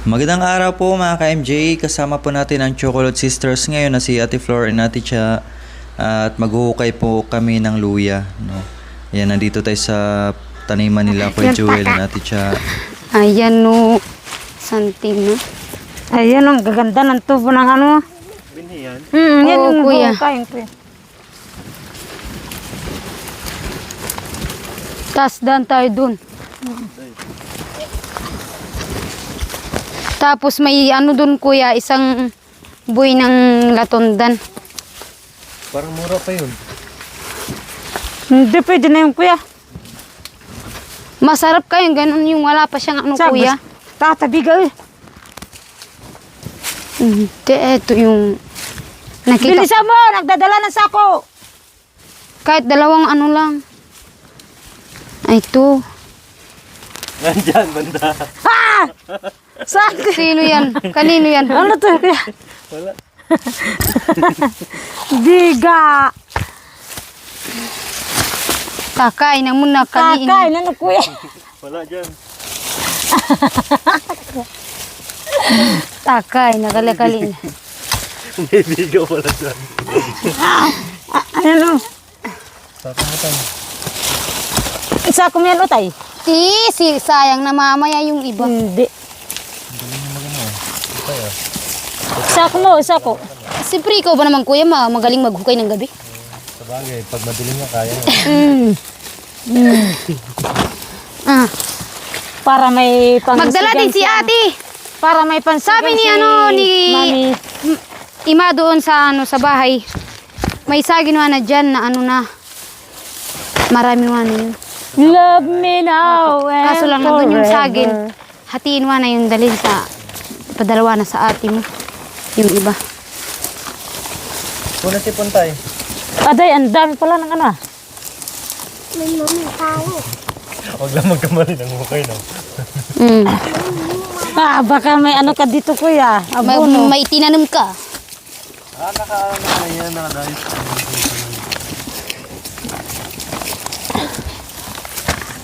Magandang araw po mga ka-MJ. Kasama po natin ang Chocolate Sisters ngayon na si Ate Flor and Ate Cha. At maghuhukay po kami ng luya. No? Ayan, nandito tayo sa taniman nila Kuya Joel and Ate Cha. Ayan no, santing no. Ayan ang gaganda ng tubo ng ano. Binhi yan? Yan Oo, yung kuya. hukayin, kuya. Tas daan tayo dun. Tapos may ano dun kuya, isang buhay ng latondan. Parang mura pa yun. Hindi pwede na yung kuya. Masarap kayo, ganun yung wala pa siyang ano kuya. Tatabiga eh. Hindi, eto yung nakita. Bilisan mo, nagdadala ng sako. Kahit dalawang ano lang. Ay, ito. Nandyan, banda. Ha! Saan? Sino yan? Kanino yan? Ano to kuya? Wala. Diga. Kakain na muna. Kakain ano kuya? Wala dyan. Kakain na kali-kali. May bigaw wala dyan. Ano? Saka mo tayo. Sako mo yan o tay? Sayang na mamaya yung iba. Hindi. Sako mo, sako. Siyempre, ikaw ba naman kuya, magaling maghukay ng gabi? Sabagay, pag madilim nga kaya nga. Ah. Para may pangsigan. Magdala din si ate. Para may pansigan. Sabi ni Mami. Ima doon sa sa bahay. May sagin na dyan na ano na. Marami na yun. Love me now and Kaso lang nandun yung forever. sagin. Hatiin mo na yung dalhin sa padalawa na sa ate mo. Yung iba. Kuna si Puntay. Aday, ang dami pala ng ano. Huwag lang magkamali ng hukay, no? Mm. Baka may ano ka dito kuya. May, Abono. may tinanim ka. Naka-ano na yan, nakadayos.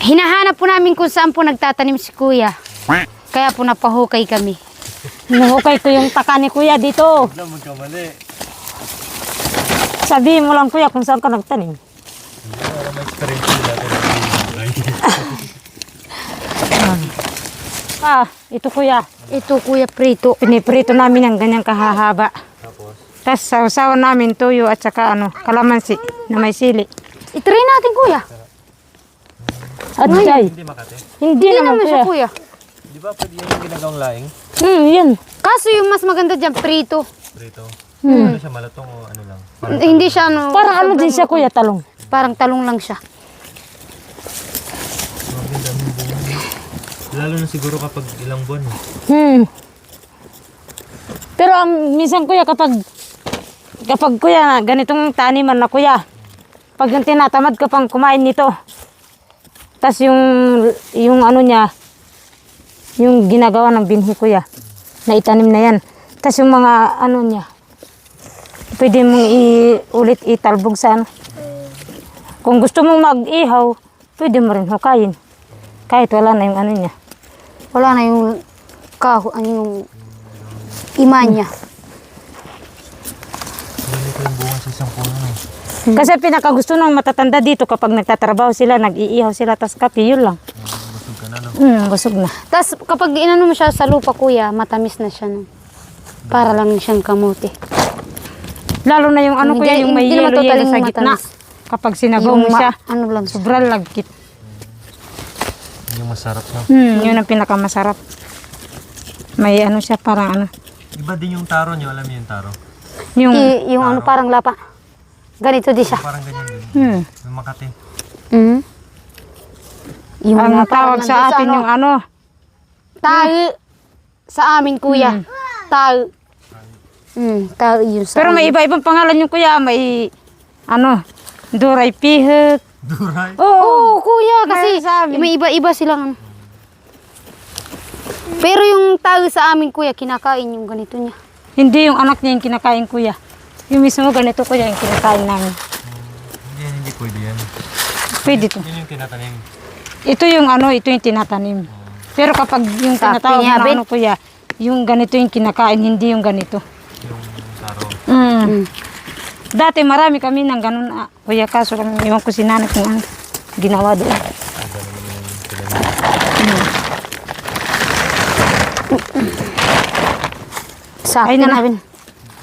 Hinahanap po namin kung saan po nagtatanim si kuya. Kaya po napahukay kami. Nuhukay ko yung taka ni kuya dito. Huwag lang magkamali. Sabihin mo lang kuya kung saan ka nagtanim. Hindi ko alam may experience nila. Ito kuya. Ito kuya prito. Piniprito namin ang ganyang kahahaba. Tapos, Tapos sausawan namin tuyo at saka kalamansi na may sili. Itry natin kuya. Aday. hindi makate. Hindi Hindi naman naman siya kuya. kuya. Di ba pwede yung ginagawang laing? Yan. Kaso yung mas maganda dyan, prito. Prito. Ano siya, malatong o ano lang? Hindi siya ano. Parang ano din siya kuya, talong. Parang talong lang siya. Lalo na siguro kapag ilang buwan. Pero minsan kuya kapag kuya ganitong taniman na kuya, pag yung tinatamad ka pang kumain nito, tas yung ano niya, yung ginagawa ng binhi kuya, na itanim na yan. Tas yung mga ano niya, pwede mong ulit italbog sa ano. Kung gusto mong mag-ihaw, pwede mo rin hukayin. Kahit wala na yung ano niya. Wala na yung yung ima niya. Hindi ko yung bunga sa isang puno. Kasi pinakagusto ng matatanda dito kapag nagtatrabaho sila, nag-iihaw sila, tas kape, yun lang. Busog ka na, no? Busog na. Tapos kapag inano mo siya sa lupa kuya, matamis na siya. No? Para lang siyang kamote. Lalo na yung ano Hindi- kuya, yung may hindi naman yelo-yelo totaling sa gitna. matamis. Kapag sinabaw mo siya, ano lang siya. sobrang lagkit. Yung masarap na. Yun ang pinakamasarap. May ano siya, parang ano. Iba din yung taro nyo, alam niyo yung taro? Yung, Yung ano parang lapa. Ganito di siya. Parang ganyan din. Yung makate. Mm. Yung ang mga tawag parang sa nandun atin yung ano. tahi. Sa amin kuya. Tahi. Tahi yun sa Pero amin. may iba-ibang pangalan yung kuya. May ano, duray pihit. Duray. Oo, kuya, kasi Meron sa amin. may iba-iba silang. Pero yung tayo sa amin, kuya, kinakain yung ganito niya. Hindi yung anak niya yung kinakain kuya. Yung mismo ganito kuya yung kinakain namin. Hindi pwede yan. Pwede to. Yun yung tinatanim. Ito yung ano, ito yung tinatanim. Pero kapag yung Sa tinatawag na pinyabit? ano kuya, yung ganito yung kinakain, hindi yung ganito. Yung taro. Dati marami kami ng ganun, kuya, kaso kami, iwan ko si nanay kung ano ginawa doon. Sa Ayun akin na. namin.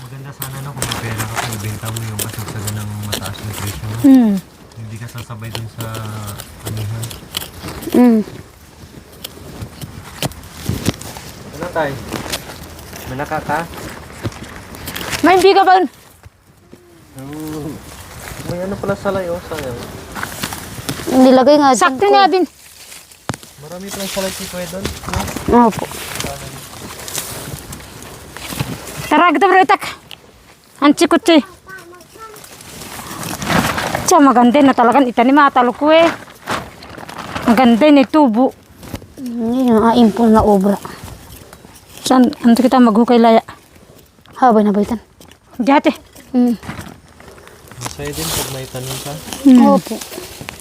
Maganda sana no kung may pera ka pag ibenta mo yung kasagsagan ng mataas na presyo. No? Hindi ka sasabay dun sa anihan. Ano tayo? May nakaka? May hindi ka ba? May ano pala salay oh, sayang. Nilagay nga dyan Sakto ko. na, Bin. Marami palang salay si Kuya doon. No? Opo. Tara, kita bro, itak. Ang chikutsi. Tiyan, maganda na talagang itanim matalo ko eh. Ang ganda ni tubo. Yun yung aimpol na obra. Saan, ano kita maghukay laya? Habay na baitan. Dati. Masaya din pag may tanim ka. Opo.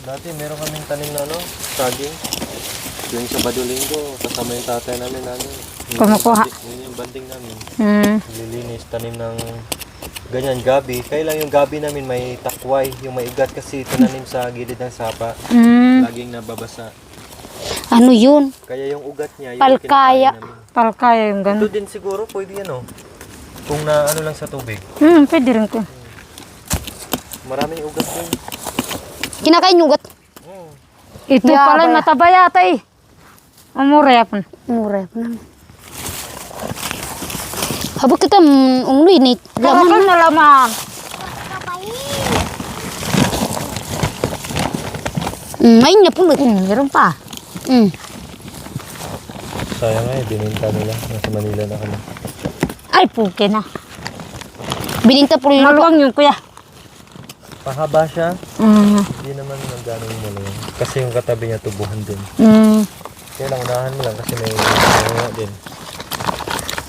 Dati meron kaming tanim na ano, saging. Yung sa Badulinggo, kasama yung tatay namin ano. Kumukuha. Yun yung banding namin. Lilinis, tanim ng ganyan, gabi. Kaya lang yung gabi namin may takway, yung may igat kasi tinanim sa gilid ng sapa. Laging nababasa. Ano yun? Kaya yung ugat niya, yung Palkaya. kinakain namin. Palkaya yung Ito gano'n. din siguro, pwede yan oh. Kung na ano lang sa tubig. Pwede rin ko. Maraming ugat din. Kinakain yung ugat. Ito Yeah, pala ba- mataba yata eh. Umura yapon. Mura pa naman. Habang kita umuloy ni Laman laman. na laman. Main na pulot. Meron pa. Sayang nga eh, bininta nila. Nasa Manila na kami. Ay, puke na. Bininta pulot. Maluwang yung kuya. Pahaba siya, hindi naman ng gano'ng maluwang. Kasi yung katabi niya tubuhan din. Kaya lang unahan mo lang kasi may mga din.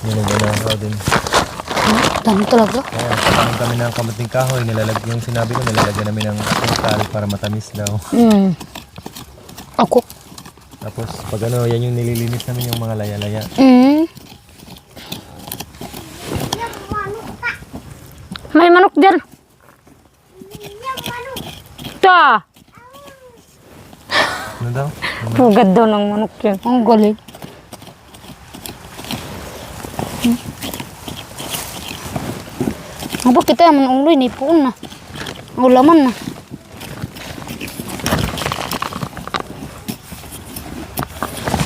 Yung unahan din. Dami talaga. Kaya sakalang kami ng kamating kahoy, yung sinabi ko, nilalagyan namin ng asukal para matamis daw. Ako. Tapos pag ano, yan yung nililinis namin yung mga laya-laya. May manok dyan. Ito. Ano daw? Pugad daw ng manok yun. Ang galing. Habang kita man umuloy ni puon na. Ang laman na.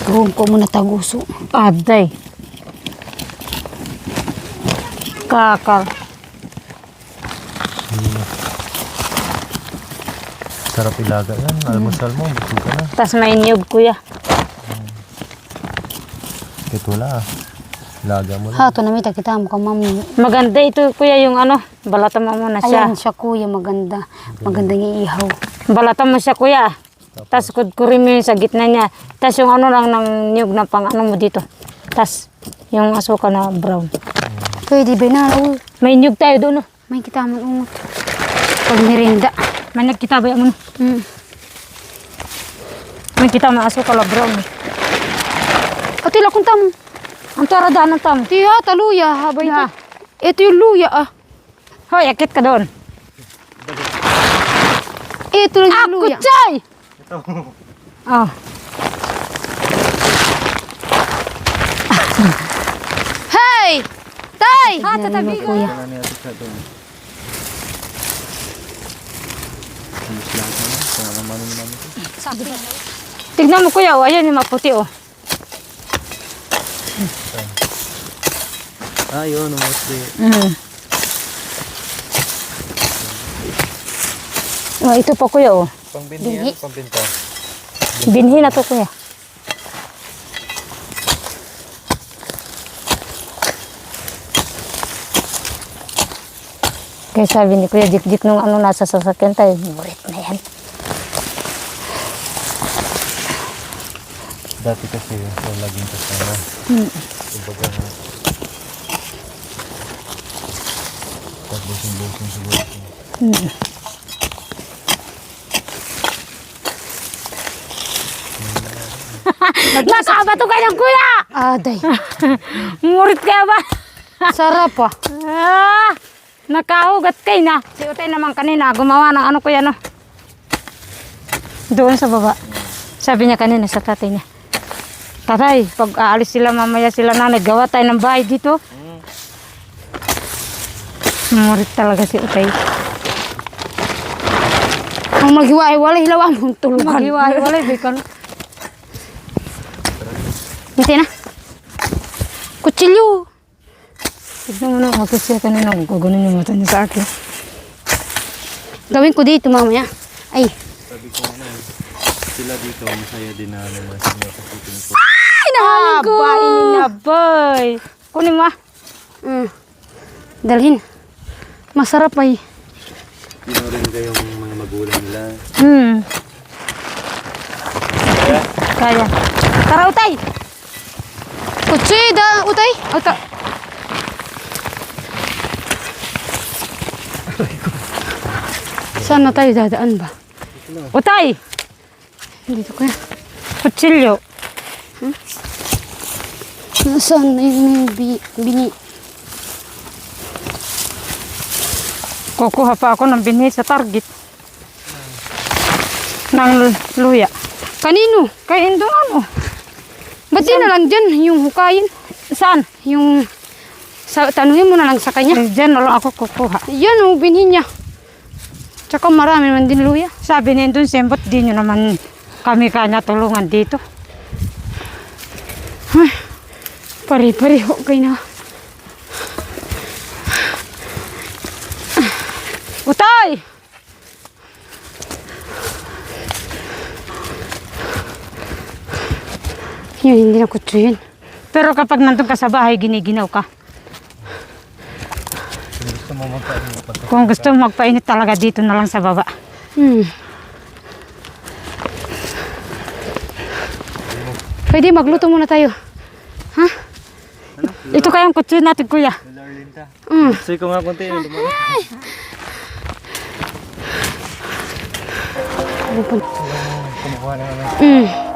Room ko muna taguso. Aday. Kakal. Sarap ilaga yan. Almusal mo, busog ka na. Tas may niyog kuya. Kahit wala ah. Ilaga mo lang. Ha, ito na may kita mo ka mami. Maganda ito kuya yung ano. Balatan mo muna siya. Ayan siya kuya, maganda. Magandang iihaw. Balatan mo siya kuya. Tas kudkurin mo yun sa gitna niya. Tas yung ano lang ng niyog na pang ano mo dito. Tas yung asuka na brown. Pwede ba na? Uy, May niyog tayo doon. Oh. may kita mo ungot. Pag merinda. May nagkita ba mo? May kita mo asuka la brown. Atila kung tamo. Ang taradaan ng tamo. Tiya, taluya. Habay Ya. ito. Ito yung luya ah. Hoy, akit ka doon. Ito lang yung luya. Kutsay! Oh. Hey! Tay! Ha, tatabi Yan, kuya. Wala niya sa doon. Alis lahat na. Kaya naman naman ito. Tignan mo kuya, oh. Ayan yung maputi oh. Ah, yun. Umuti. Oh, ito pa kuya oh. Pangbinti yan, pambinta. Binhi na to kuya. Kaya sabi ni kuya, dik-dik nung ano nasa sasakyan tayo, murit na yan. Dati kasi yung laging kasama. Kumbaga, pagbusing-busing siguro. Nakabato ka ng kuya! Aday. Murit kaya ba? Sarap ah. Nakahugat kayo na. Si Utay naman kanina, gumawa ng ano ko yan, no? Doon sa baba. Sabi niya kanina sa tatay niya, tatay, pag aalis sila, mamaya sila na naggawa tayo ng bahay dito. Murit talaga si Utay. Ang maghiwa-hiwalay, hilaw ang tulugan. Maghiwa-hiwalay, bikon. Hindi na. Kutsilyo. Tignan mo na, magkasya kanina, gugunin yung mata niya sa akin. Gawin ko dito mamaya. Ay. Sabi ko na, sila dito, masaya din na naman sa inyo kasitin ko. Ay, nahalin ko. Bain na, boy. Kunin mo, Dalhin. Masarap ay. Tinorin kayong mga magulang nila. Kaya. Tara, Utay. Kutsi, utay. Uta. Saan na tayo dadaan ba? Utay. Dito kaya. Kutsilyo. Nasaan na yung bini? Kukuha pa ako ng binhi sa Target. Ng luya. Kanino? Kay Indo ano? Ba't di na lang dyan yung hukayin? Saan? Yung tanungin mo na lang sa kanya. Diyan na lang ako kukuha. Yan o, binhi niya. Tsaka marami naman din luya. Sabi niya doon, sembot di nyo naman kami kanya tulungan dito. Ay, pare-pareho kayo na. Utay! Yun, hindi na kutso yun. Pero kapag nandun ka sa bahay, giniginaw ka. Kung gusto mo magpainit talaga, dito na lang sa baba. Pwede magluto muna tayo. Ha? Ito kayang kutsi natin, kuya. Say ko nga konti. Kumuha na naman.